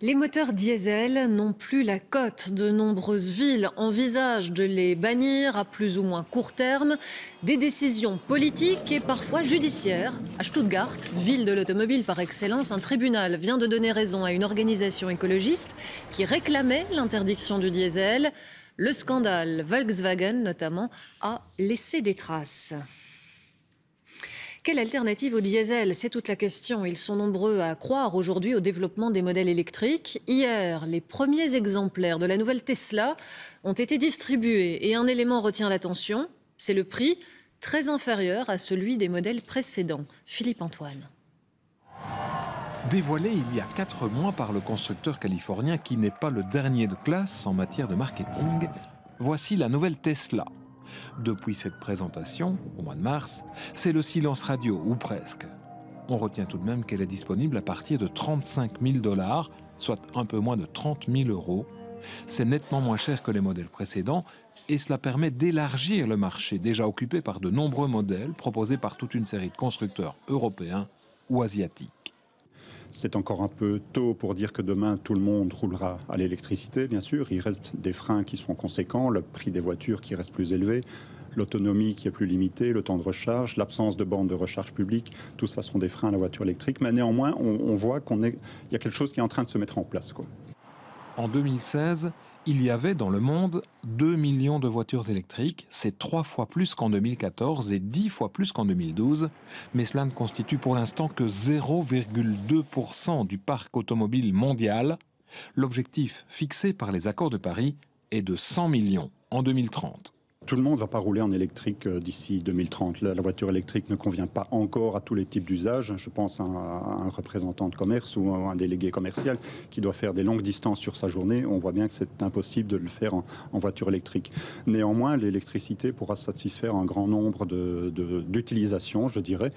Les moteurs diesel n'ont plus la cote. De nombreuses villes envisagent de les bannir à plus ou moins court terme. Des décisions politiques et parfois judiciaires. À Stuttgart, ville de l'automobile par excellence, un tribunal vient de donner raison à une organisation écologiste qui réclamait l'interdiction du diesel. Le scandale Volkswagen, notamment, a laissé des traces. Quelle alternative au diesel? C'est toute la question. Ils sont nombreux à croire aujourd'hui au développement des modèles électriques. Hier, les premiers exemplaires de la nouvelle Tesla ont été distribués. Et un élément retient l'attention, c'est le prix, très inférieur à celui des modèles précédents. Philippe Antoine. Dévoilé il y a 4 mois par le constructeur californien qui n'est pas le dernier de classe en matière de marketing, voici la nouvelle Tesla. Depuis cette présentation, au mois de mars, c'est le silence radio, ou presque. On retient tout de même qu'elle est disponible à partir de 35 000 $, soit un peu moins de 30 000 €. C'est nettement moins cher que les modèles précédents et cela permet d'élargir le marché déjà occupé par de nombreux modèles proposés par toute une série de constructeurs européens ou asiatiques. C'est encore un peu tôt pour dire que demain, tout le monde roulera à l'électricité, bien sûr. Il reste des freins qui sont conséquents, le prix des voitures qui reste plus élevé, l'autonomie qui est plus limitée, le temps de recharge, l'absence de bornes de recharge publique. Tout ça sont des freins à la voiture électrique. Mais néanmoins, on voit qu'il y a quelque chose qui est en train de se mettre en place, quoi. En 2016, il y avait dans le monde 2 millions de voitures électriques. C'est 3 fois plus qu'en 2014 et 10 fois plus qu'en 2012. Mais cela ne constitue pour l'instant que 0,2% du parc automobile mondial. L'objectif fixé par les accords de Paris est de 100 millions en 2030. Tout le monde ne va pas rouler en électrique d'ici 2030. La voiture électrique ne convient pas encore à tous les types d'usages. Je pense à un représentant de commerce ou à un délégué commercial qui doit faire des longues distances sur sa journée. On voit bien que c'est impossible de le faire en voiture électrique. Néanmoins, l'électricité pourra satisfaire un grand nombre d'utilisations, je dirais.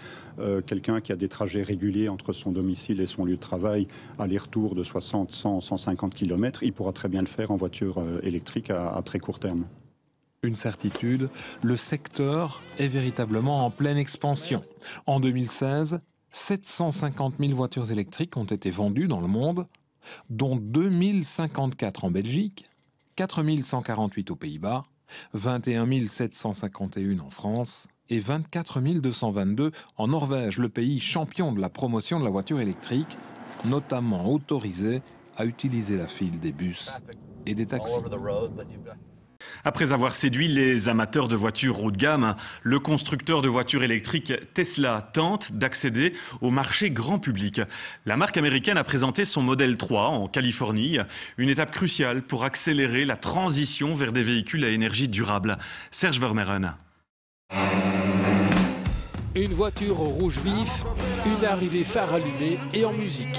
Quelqu'un qui a des trajets réguliers entre son domicile et son lieu de travail, aller-retour de 60, 100, 150 km, il pourra très bien le faire en voiture électrique à très court terme. Une certitude, le secteur est véritablement en pleine expansion. En 2016, 750 000 voitures électriques ont été vendues dans le monde, dont 2054 en Belgique, 4 148 aux Pays-Bas, 21 751 en France et 24 222 en Norvège, le pays champion de la promotion de la voiture électrique, notamment autorisé à utiliser la file des bus et des taxis. Après avoir séduit les amateurs de voitures haut de gamme, le constructeur de voitures électriques Tesla tente d'accéder au marché grand public. La marque américaine a présenté son Model 3 en Californie, une étape cruciale pour accélérer la transition vers des véhicules à énergie durable. Serge Vermeuren. Une voiture au rouge vif, une arrivée phare allumée et en musique.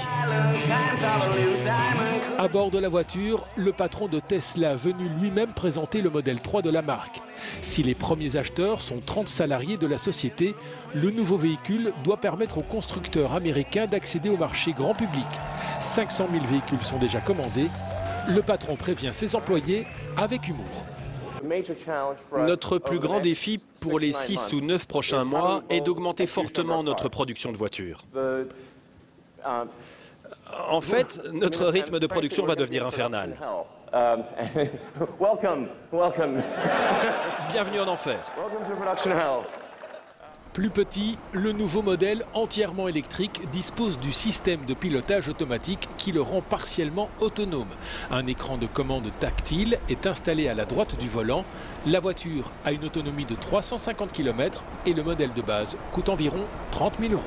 À bord de la voiture, le patron de Tesla venu lui-même présenter le Model 3 de la marque. Si les premiers acheteurs sont 30 salariés de la société, le nouveau véhicule doit permettre aux constructeurs américains d'accéder au marché grand public. 500 000 véhicules sont déjà commandés. Le patron prévient ses employés avec humour. Notre plus grand défi pour les 6 ou 9 prochains mois est d'augmenter fortement notre production de voitures. En fait, notre rythme de production va devenir infernal. Bienvenue en enfer. Plus petit, le nouveau modèle entièrement électrique dispose du système de pilotage automatique qui le rend partiellement autonome. Un écran de commande tactile est installé à la droite du volant. La voiture a une autonomie de 350 km et le modèle de base coûte environ 30 000 €.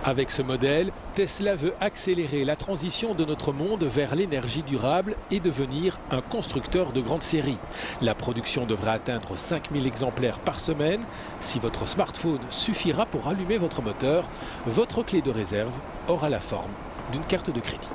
Avec ce modèle, Tesla veut accélérer la transition de notre monde vers l'énergie durable et devenir un constructeur de grande série. La production devrait atteindre 5 000 exemplaires par semaine. Si votre smartphone suffira pour allumer votre moteur, votre clé de réserve aura la forme d'une carte de crédit.